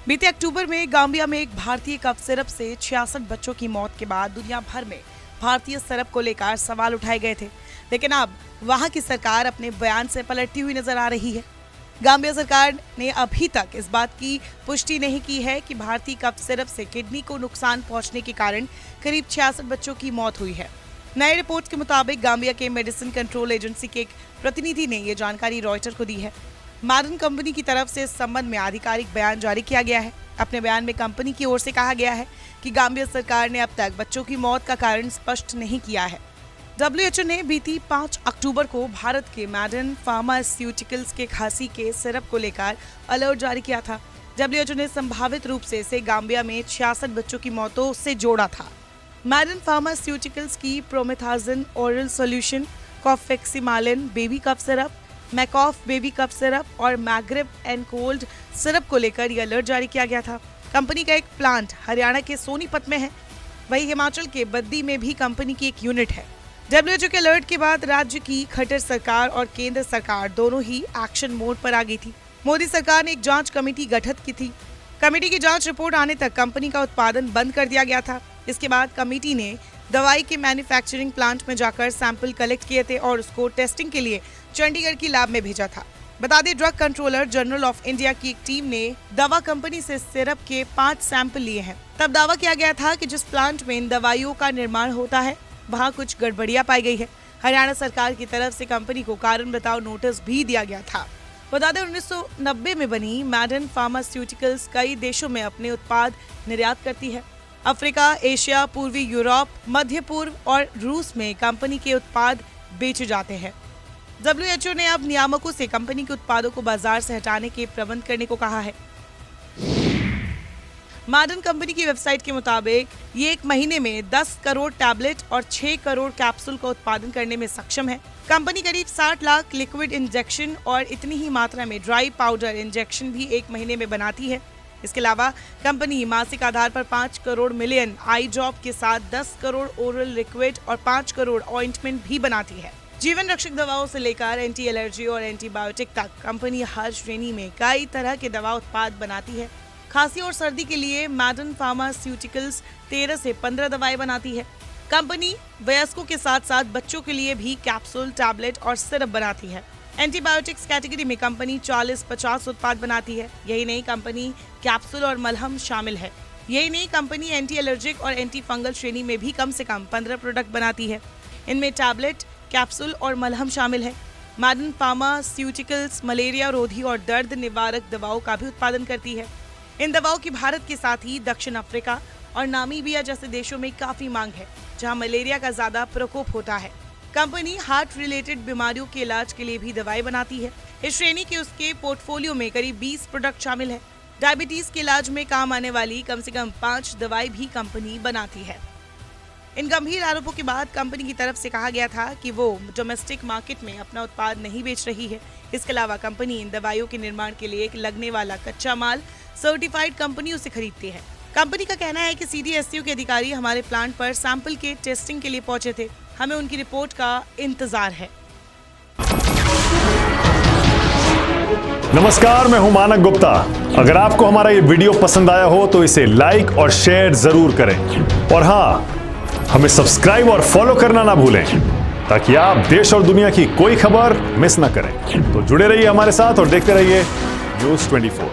बीते अक्टूबर में गाम्बिया में एक भारतीय कफ सिरप से 66 बच्चों की मौत के बाद दुनिया भर में भारतीय सिरप को लेकर सवाल उठाए गए थे, लेकिन अब वहां की सरकार अपने बयान से पलटती हुई नजर आ रही है। गाम्बिया सरकार ने अभी तक इस बात की पुष्टि नहीं की है कि भारतीय कफ सिरप से किडनी को नुकसान पहुंचने के कारण करीब 66 बच्चों की मौत हुई है। नई रिपोर्ट के मुताबिक गाम्बिया के मेडिसिन कंट्रोल एजेंसी के एक प्रतिनिधि ने ये जानकारी रॉयटर को दी है। मैडन कंपनी की तरफ से इस संबंध में आधिकारिक बयान जारी किया गया है। अपने बयान में कंपनी की ओर से कहा गया है कि गाम्बिया सरकार ने अब तक बच्चों की मौत का कारण स्पष्ट नहीं किया है। WHO ने बीती 5 अक्टूबर को भारत के मैडन फार्मास्यूटिकल्स के खांसी के सिरप को लेकर अलर्ट जारी किया था। WHO ने संभावित रूप से इसे गाम्बिया में 66 बच्चों की मौतों से जोड़ा था। मैडन फार्मास्यूटिकल्स की promethazine oral solution, Kofexmalin baby cough syrup, Makoff baby cough syrup और मैग्रिप एंड कोल्ड सिरप को लेकर यह अलर्ट जारी किया गया था। कंपनी का एक प्लांट हरियाणा के सोनीपत में है, वहीं हिमाचल के बद्दी में भी कंपनी की एक यूनिट है। WHO के अलर्ट के बाद राज्य की खट्टर सरकार और केंद्र सरकार दोनों ही एक्शन मोड पर आ गई थी। मोदी सरकार ने एक जांच कमेटी गठित की थी। कमेटी की जांच रिपोर्ट आने तक कंपनी का उत्पादन बंद कर दिया गया था। इसके बाद कमेटी ने दवाई के मैन्युफैक्चरिंग प्लांट में जाकर सैंपल कलेक्ट किए थे और उसको टेस्टिंग के लिए चंडीगढ़ की लैब में भेजा था। बता दें, drug controller general of India की एक टीम ने दवा कंपनी से सिरप के 5 सैंपल लिए हैं। तब दावा किया गया था कि जिस प्लांट में इन दवाइयों का निर्माण होता है वहाँ कुछ गड़बड़ियां पाई गई है। हरियाणा सरकार की तरफ से कंपनी को कारण बताओ नोटिस भी दिया गया था। बता दें, 1990 में बनी मैडन फार्मास्यूटिकल्स कई देशों में अपने उत्पाद निर्यात करती है। अफ्रीका, एशिया, पूर्वी यूरोप, मध्य पूर्व और रूस में कंपनी के उत्पाद बेचे जाते हैं। WHO ने अब नियामकों से कंपनी के उत्पादों को बाजार से हटाने के प्रबंध करने को कहा है। मैडन कंपनी की वेबसाइट के मुताबिक ये एक महीने में 10 करोड़ टैबलेट और 6 करोड़ कैप्सूल का उत्पादन करने में सक्षम है। कंपनी करीब 60 लाख लिक्विड इंजेक्शन और इतनी ही मात्रा में ड्राई पाउडर इंजेक्शन भी एक महीने में बनाती है। इसके अलावा कंपनी मासिक आधार पर 5 करोड़ मिलियन आई ड्रॉप के साथ 10 करोड़ ओरल लिक्विड और 5 करोड़ ऑइंटमेंट भी बनाती है। जीवन रक्षक दवाओं से लेकर एंटी एलर्जी और एंटीबायोटिक तक कंपनी हर श्रेणी में कई तरह के दवा उत्पाद बनाती है। खांसी और सर्दी के लिए मैडन फार्मास्यूटिकल्स 13 से 15 दवाएं बनाती है। कंपनी वयस्कों के साथ साथ बच्चों के लिए भी कैप्सूल, टैबलेट और सिरप बनाती है। एंटीबायोटिक्स कैटेगरी में कंपनी 40-50 उत्पाद बनाती है। यही नहीं, कंपनी कैप्सूल और मलहम शामिल है। यही नहीं, कंपनी एंटी एलर्जिक और एंटी फंगल श्रेणी में भी कम से कम 15 प्रोडक्ट बनाती है। इनमें टैबलेट, कैप्सूल और मलहम शामिल है। मैडन फार्मास्यूटिकल्स मलेरिया रोधी और दर्द निवारक दवाओं का भी उत्पादन करती है। इन दवाओं की भारत के साथ ही दक्षिण अफ्रीका और नामीबिया जैसे देशों में काफी मांग है, जहां मलेरिया का ज्यादा प्रकोप होता है। कंपनी हार्ट रिलेटेड बीमारियों के इलाज के लिए भी दवाएं बनाती है। इस श्रेणी के उसके पोर्टफोलियो में करीब 20 प्रोडक्ट शामिल है। डायबिटीज के इलाज में काम आने वाली कम से कम 5 दवाई भी कंपनी बनाती है। इन गंभीर आरोपों के बाद कंपनी की तरफ से कहा गया था कि वो डोमेस्टिक मार्केट में अपना उत्पाद नहीं बेच रही है। इसके अलावा कंपनी इन दवाइयों के निर्माण के लिए लगने वाला कच्चा माल सर्टिफाइड कंपनियों से खरीदती है। कंपनी का कहना है कि CDSCO के अधिकारी हमारे प्लांट पर सैंपल के टेस्टिंग के लिए पहुंचे थे। हमें उनकी रिपोर्ट का इंतजार है। नमस्कार, मैं हूं मानक गुप्ता। अगर आपको हमारा ये वीडियो पसंद आया हो तो इसे लाइक और शेयर जरूर करें, और हाँ, हमें सब्सक्राइब और फॉलो करना ना भूलें ताकि आप देश और दुनिया की कोई खबर मिस ना करें। तो जुड़े रहिए हमारे साथ और देखते रहिए News 24।